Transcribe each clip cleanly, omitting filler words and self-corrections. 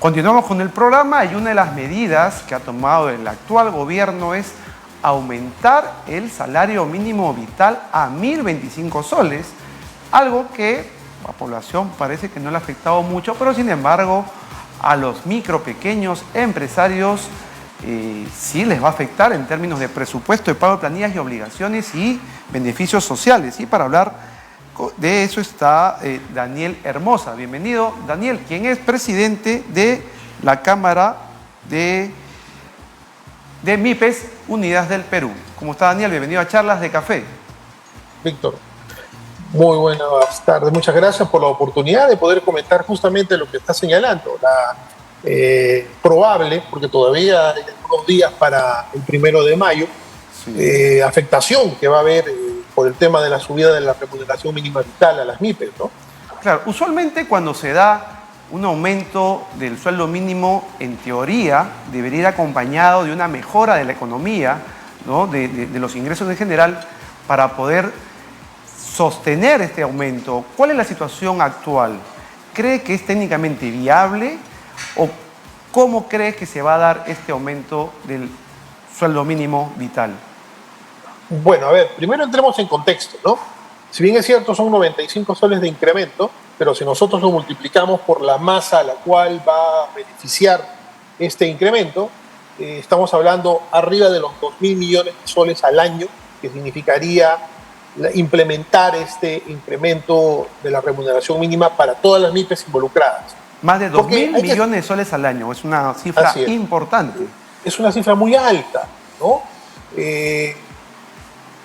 Continuamos con el programa y una de las medidas que ha tomado el actual gobierno es aumentar el salario mínimo vital a 1.025 soles, algo que a la población parece que no le ha afectado mucho, pero sin embargo a los micro, pequeños empresarios sí les va a afectar en términos de presupuesto, de pago de planillas y obligaciones y beneficios sociales. Y para hablar de eso está Daniel Hermosa. Bienvenido, Daniel, quien es presidente de la Cámara de MIPES Unidas del Perú. ¿Cómo está, Daniel? Bienvenido a Charlas de Café. Víctor, muy buenas tardes. Muchas gracias por la oportunidad de poder comentar justamente lo que está señalando. La probable, porque todavía hay unos días para el 1 de mayo, sí, afectación que va a haber por el tema de la subida de la remuneración mínima vital a las MIPES, ¿no? Claro, usualmente cuando se da un aumento del sueldo mínimo, en teoría, debería ir acompañado de una mejora de la economía, ¿no? de los ingresos en general, para poder sostener este aumento. ¿Cuál es la situación actual? ¿Cree que es técnicamente viable o cómo cree que se va a dar este aumento del sueldo mínimo vital? Bueno, a ver, primero entremos en contexto, ¿no? Si bien es cierto, son 95 soles de incremento, pero si nosotros lo multiplicamos por la masa a la cual va a beneficiar este incremento, estamos hablando arriba de los 2.000 millones de soles al año, que significaría implementar este incremento de la remuneración mínima para todas las MIPES involucradas. Más de 2.000 millones de soles al año, es una cifra importante. Es una cifra muy alta, ¿no?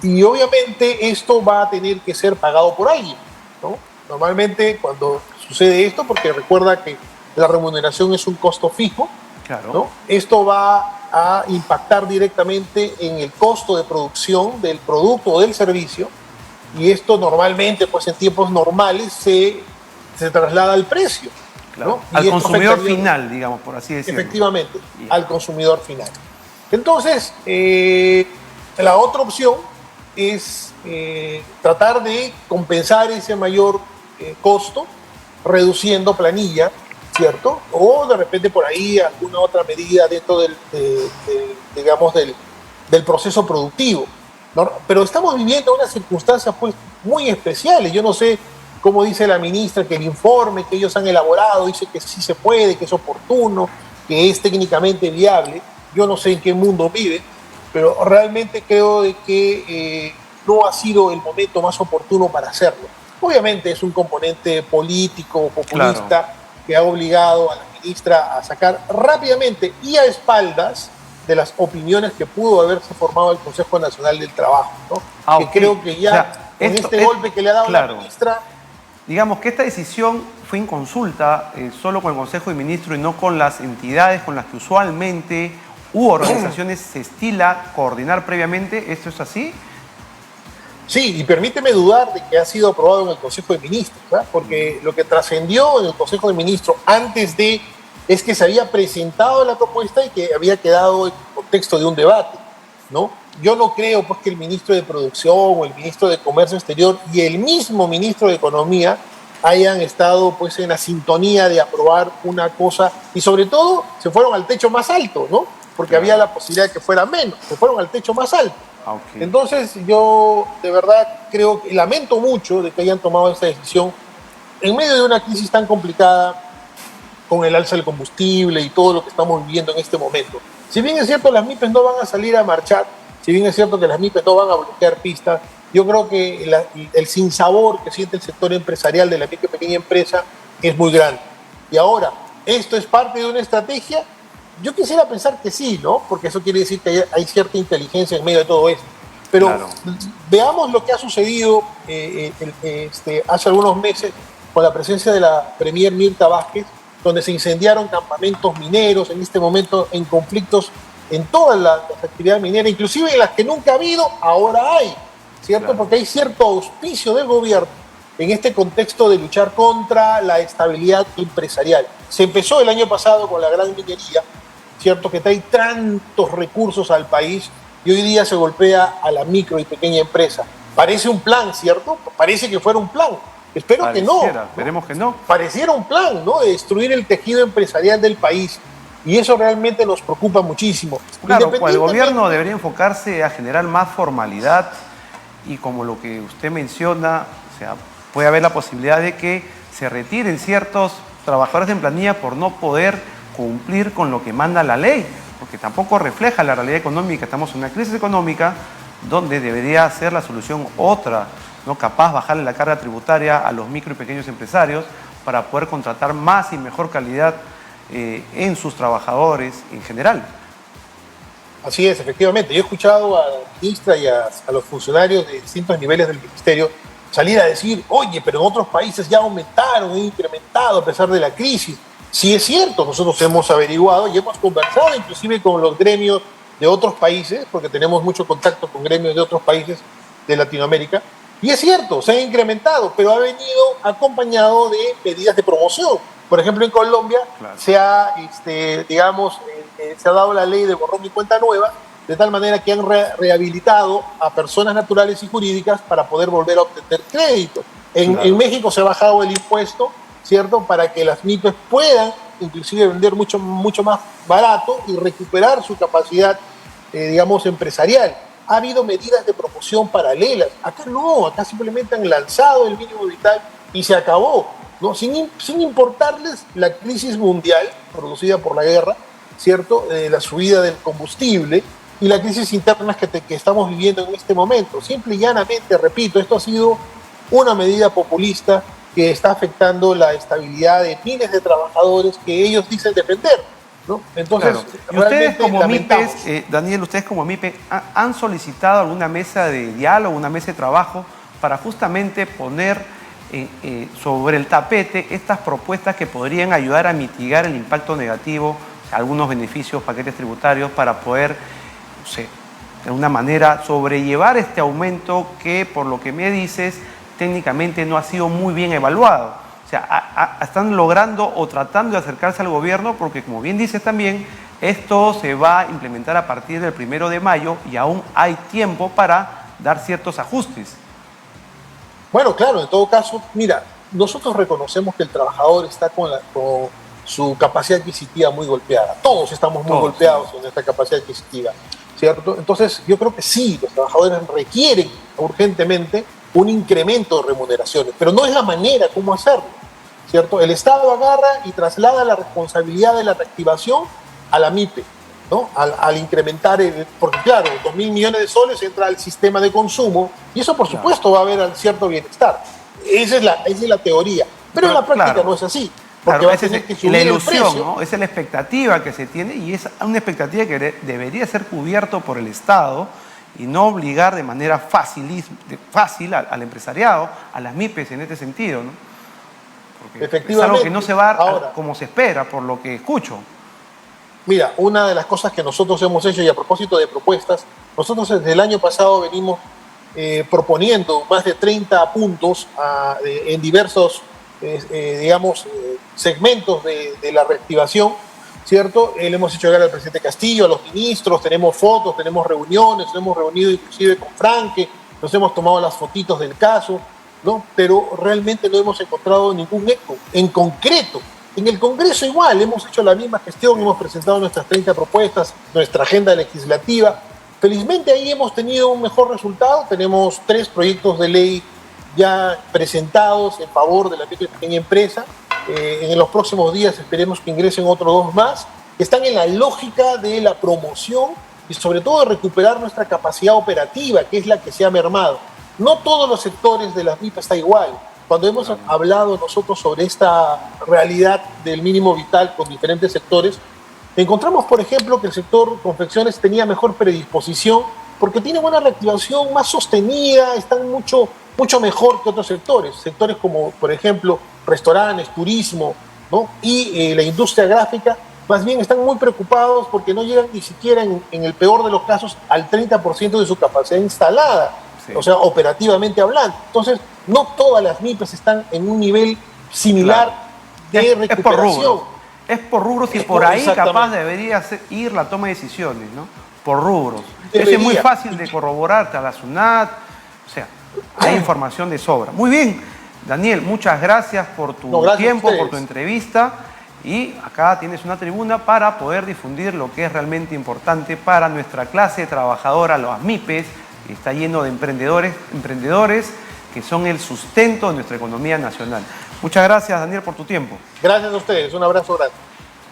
Y obviamente esto va a tener que ser pagado por alguien, ¿no? Normalmente cuando sucede esto, porque recuerda que la remuneración es un costo fijo, claro, ¿no? Esto va a impactar directamente en el costo de producción del producto o del servicio, y esto normalmente, pues en tiempos normales, se traslada al precio, claro, ¿no? Al consumidor final, digamos, por así decirlo. Efectivamente, al consumidor final. Entonces, la otra opción es tratar de compensar ese mayor costo reduciendo planilla, ¿cierto? O de repente por ahí alguna otra medida dentro del proceso productivo, ¿no? Pero estamos viviendo unas circunstancias pues muy especiales. Yo no sé cómo dice la ministra que el informe que ellos han elaborado dice que sí se puede, que es oportuno, que es técnicamente viable. Yo no sé en qué mundo vive, pero realmente creo de que no ha sido el momento más oportuno para hacerlo. Obviamente es un componente político, populista, claro, que ha obligado a la ministra a sacar rápidamente y a espaldas de las opiniones que pudo haberse formado el Consejo Nacional del Trabajo, ¿no? Que creo que ya con golpe que le ha dado la ministra... Digamos que esta decisión fue en consulta solo con el Consejo de Ministros y no con las entidades con las que usualmente organizaciones se estila coordinar previamente. ¿Esto es así? Sí, y permíteme dudar de que ha sido aprobado en el Consejo de Ministros, ¿verdad? Porque lo que trascendió en el Consejo de Ministros es que se había presentado la propuesta y que había quedado en contexto de un debate, ¿no? Yo no creo pues, que el ministro de Producción o el ministro de Comercio Exterior y el mismo ministro de Economía hayan estado pues, en la sintonía de aprobar una cosa y sobre todo se fueron al techo más alto, ¿no? Porque había la posibilidad de que fuera menos, se fueron al techo más alto. Okay. Entonces yo de verdad creo que lamento mucho de que hayan tomado esta decisión en medio de una crisis tan complicada con el alza del combustible y todo lo que estamos viviendo en este momento. Si bien es cierto las MIPES no van a salir a marchar, si bien es cierto que las MIPES no van a bloquear pistas, yo creo que el sinsabor que siente el sector empresarial de la micro y pequeña empresa es muy grande. Y ahora, ¿esto es parte de una estrategia? Yo quisiera pensar que sí, ¿no? Porque eso quiere decir que hay cierta inteligencia en medio de todo esto. Pero claro, veamos lo que ha sucedido hace algunos meses con la presencia de la premier Mirta Vázquez, donde se incendiaron campamentos mineros, en este momento en conflictos en todas las actividades mineras, inclusive en las que nunca ha habido, ahora hay, ¿cierto? Claro. Porque hay cierto auspicio del gobierno en este contexto de luchar contra la estabilidad empresarial. Se empezó el año pasado con la gran minería, ¿cierto? Que trae tantos recursos al país y hoy día se golpea a la micro y pequeña empresa. Parece un plan, ¿cierto? Parece que fuera un plan, Espero que no. Esperemos que no. Pareciera un plan, ¿no?, de destruir el tejido empresarial del país. Y eso realmente nos preocupa muchísimo. Claro, el gobierno debería enfocarse a generar más formalidad y como lo que usted menciona, o sea, puede haber la posibilidad de que se retiren ciertos trabajadores en planilla por no poder cumplir con lo que manda la ley, porque tampoco refleja la realidad económica. Estamos en una crisis económica donde debería ser la solución otra, ¿no? Capaz bajarle la carga tributaria a los micro y pequeños empresarios para poder contratar más y mejor calidad en sus trabajadores en general. Así es, efectivamente. Yo he escuchado a la ministra y a los funcionarios de distintos niveles del ministerio salir a decir, oye, pero en otros países ya aumentaron, han incrementado a pesar de la crisis. Sí es cierto, nosotros hemos averiguado y hemos conversado inclusive con los gremios de otros países, porque tenemos mucho contacto con gremios de otros países de Latinoamérica, y es cierto, se ha incrementado, pero ha venido acompañado de medidas de promoción. Por ejemplo, en Colombia se ha, se ha dado la ley de borrón y cuenta nueva, de tal manera que han rehabilitado a personas naturales y jurídicas para poder volver a obtener crédito. En México se ha bajado el impuesto, ¿cierto?, para que las MIPES puedan inclusive vender mucho más barato y recuperar su capacidad, empresarial. Ha habido medidas de promoción paralelas. Acá no, acá simplemente han lanzado el mínimo vital y se acabó, ¿no? Sin importarles la crisis mundial producida por la guerra, ¿cierto?, la subida del combustible y la crisis interna que estamos viviendo en este momento. Simple y llanamente, repito, esto ha sido una medida populista que está afectando la estabilidad de miles de trabajadores que ellos dicen defender, ¿no? Entonces, y ustedes como MIPES, Daniel, ustedes como MIPES, ¿han solicitado alguna mesa de diálogo, una mesa de trabajo para justamente poner sobre el tapete estas propuestas que podrían ayudar a mitigar el impacto negativo, algunos beneficios, paquetes tributarios, para poder, no sé, de alguna manera sobrellevar este aumento que, por lo que me dices, técnicamente no ha sido muy bien evaluado? O sea, están logrando o tratando de acercarse al gobierno porque, como bien dices también, esto se va a implementar a partir del 1 de mayo y aún hay tiempo para dar ciertos ajustes. Bueno, claro, en todo caso, mira, nosotros reconocemos que el trabajador está con su capacidad adquisitiva muy golpeada. Todos estamos muy golpeados en esta capacidad adquisitiva, ¿cierto? Entonces, yo creo que sí, los trabajadores requieren urgentemente un incremento de remuneraciones, pero no es la manera como hacerlo, ¿cierto? El Estado agarra y traslada la responsabilidad de la reactivación a la MIPE, ¿no? Al incrementar, porque claro, 2.000 millones de soles entra al sistema de consumo y eso por supuesto va a haber cierto bienestar. Esa es la teoría, pero en la práctica no es así. Porque va a tener que subir la ilusión, el precio, ¿no? Esa es la expectativa que se tiene y es una expectativa que debería ser cubierto por el Estado y no obligar de manera fácil al empresariado, a las MIPES en este sentido, ¿no? Porque efectivamente, es algo que no se va ahora como se espera, por lo que escucho. Mira, una de las cosas que nosotros hemos hecho, y a propósito de propuestas, nosotros desde el año pasado venimos proponiendo más de 30 puntos en diversos, segmentos de la reactivación, ¿cierto? Le hemos hecho llegar al presidente Castillo, a los ministros, tenemos fotos, tenemos reuniones, nos hemos reunido inclusive con Franque, nos hemos tomado las fotitos del caso, ¿no? Pero realmente no hemos encontrado ningún eco en concreto. En el Congreso igual, hemos hecho la misma gestión, hemos presentado nuestras 30 propuestas, nuestra agenda legislativa. Felizmente ahí hemos tenido un mejor resultado, tenemos 3 proyectos de ley ya presentados en favor de la pequeña empresa. En los próximos días esperemos que ingresen otros 2 más, que están en la lógica de la promoción y sobre todo de recuperar nuestra capacidad operativa, que es la que se ha mermado. No todos los sectores de las MIPES está igual. Cuando hemos hablado nosotros sobre esta realidad del mínimo vital con diferentes sectores, encontramos, por ejemplo, que el sector confecciones tenía mejor predisposición porque tiene buena reactivación, más sostenida, están mucho mejor que otros sectores. Sectores como, por ejemplo, restaurantes, turismo, ¿no? Y la industria gráfica, más bien están muy preocupados porque no llegan ni siquiera, en el peor de los casos, al 30% de su capacidad instalada, o sea, operativamente hablando. Entonces, no todas las MIPES están en un nivel similar de recuperación. Es por rubros y por ahí capaz debería ir la toma de decisiones, ¿no? Por rubros. Eso es muy fácil de corroborarte a la SUNAT, o sea, hay información de sobra. Muy bien, Daniel, muchas gracias por tu tiempo, por tu entrevista. Y acá tienes una tribuna para poder difundir lo que es realmente importante para nuestra clase trabajadora, los MIPES, que está lleno de emprendedores que son el sustento de nuestra economía nacional. Muchas gracias, Daniel, por tu tiempo. Gracias a ustedes. Un abrazo grande.